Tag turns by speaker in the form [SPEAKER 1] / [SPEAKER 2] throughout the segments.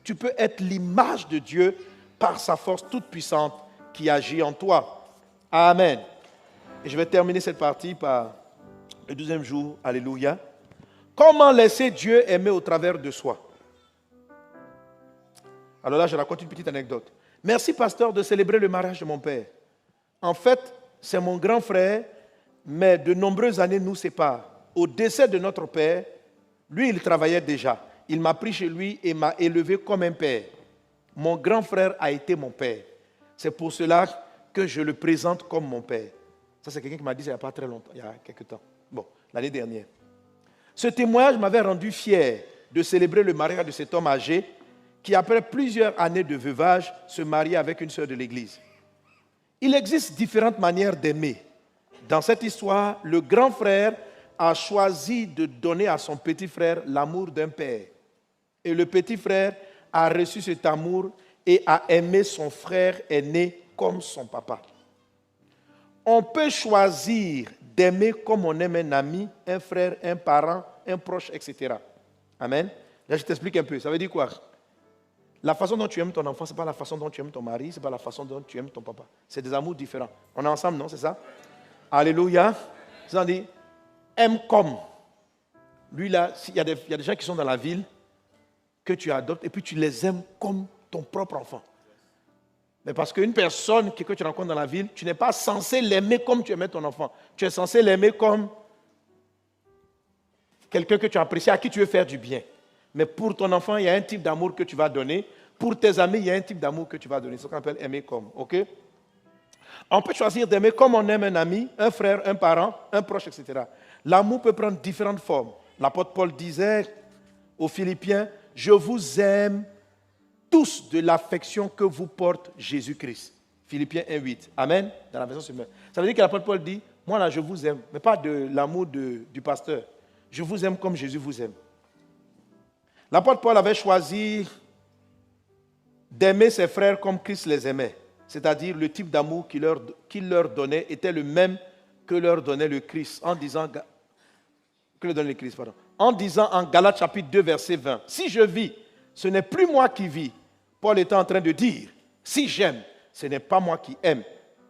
[SPEAKER 1] tu peux être l'image de Dieu par sa force toute puissante qui agit en toi. Amen. Et je vais terminer cette partie par le 12e jour. Alléluia. Comment laisser Dieu aimer au travers de soi? Alors là, je raconte une petite anecdote. Merci, pasteur, de célébrer le mariage de mon père. En fait, c'est mon grand frère, mais de nombreuses années nous séparent. Au décès de notre père, lui, il travaillait déjà. Il m'a pris chez lui et m'a élevé comme un père. Mon grand frère a été mon père. C'est pour cela que je le présente comme mon père. Ça, c'est quelqu'un qui m'a dit ça il n'y a pas très longtemps, il y a quelques temps. Bon, l'année dernière. Ce témoignage m'avait rendu fier de célébrer le mariage de cet homme âgé qui, après plusieurs années de veuvage, se marie avec une sœur de l'église. Il existe différentes manières d'aimer. Dans cette histoire, le grand frère a choisi de donner à son petit frère l'amour d'un père. Et le petit frère a reçu cet amour et a aimé son frère aîné comme son papa. On peut choisir d'aimer comme on aime un ami, un frère, un parent, un proche, etc. Amen. Là, je t'explique un peu. Ça veut dire quoi? La façon dont tu aimes ton enfant, ce n'est pas la façon dont tu aimes ton mari, ce n'est pas la façon dont tu aimes ton papa. C'est des amours différents. On est ensemble, non? C'est ça? Alléluia. Ça dit, aime comme. Lui, là, il y a des gens qui sont dans la ville que tu adoptes et puis tu les aimes comme ton propre enfant. Mais parce qu'une personne que tu rencontres dans la ville, tu n'es pas censé l'aimer comme tu aimais ton enfant. Tu es censé l'aimer comme quelqu'un que tu apprécies, à qui tu veux faire du bien. Mais pour ton enfant, il y a un type d'amour que tu vas donner. Pour tes amis, il y a un type d'amour que tu vas donner. C'est ce qu'on appelle aimer comme. OK? On peut choisir d'aimer comme on aime un ami, un frère, un parent, un proche, etc. L'amour peut prendre différentes formes. L'apôtre Paul disait aux Philippiens, « Je vous aime tous de l'affection que vous porte Jésus-Christ. » Philippiens 1,8. Amen. Dans la version Semeur. Ça veut dire que l'apôtre Paul dit, « Moi là, je vous aime, mais pas de l'amour du pasteur. Je vous aime comme Jésus vous aime. » L'apôtre Paul avait choisi d'aimer ses frères comme Christ les aimait. C'est-à-dire le type d'amour qu'il leur donnait était le même que leur donnait le Christ. En disant en Galates chapitre 2, verset 20, « Si je vis, ce n'est plus moi qui vis. » Paul était en train de dire, « Si j'aime, ce n'est pas moi qui aime,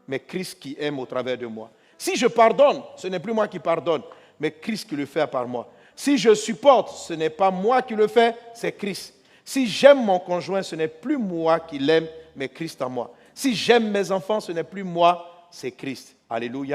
[SPEAKER 1] mais Christ qui aime au travers de moi. Si je pardonne, ce n'est plus moi qui pardonne, mais Christ qui le fait par moi. Si je supporte, ce n'est pas moi qui le fais, c'est Christ. Si j'aime mon conjoint, ce n'est plus moi qui l'aime, mais Christ en moi. Si j'aime mes enfants, ce n'est plus moi, c'est Christ. » Alléluia.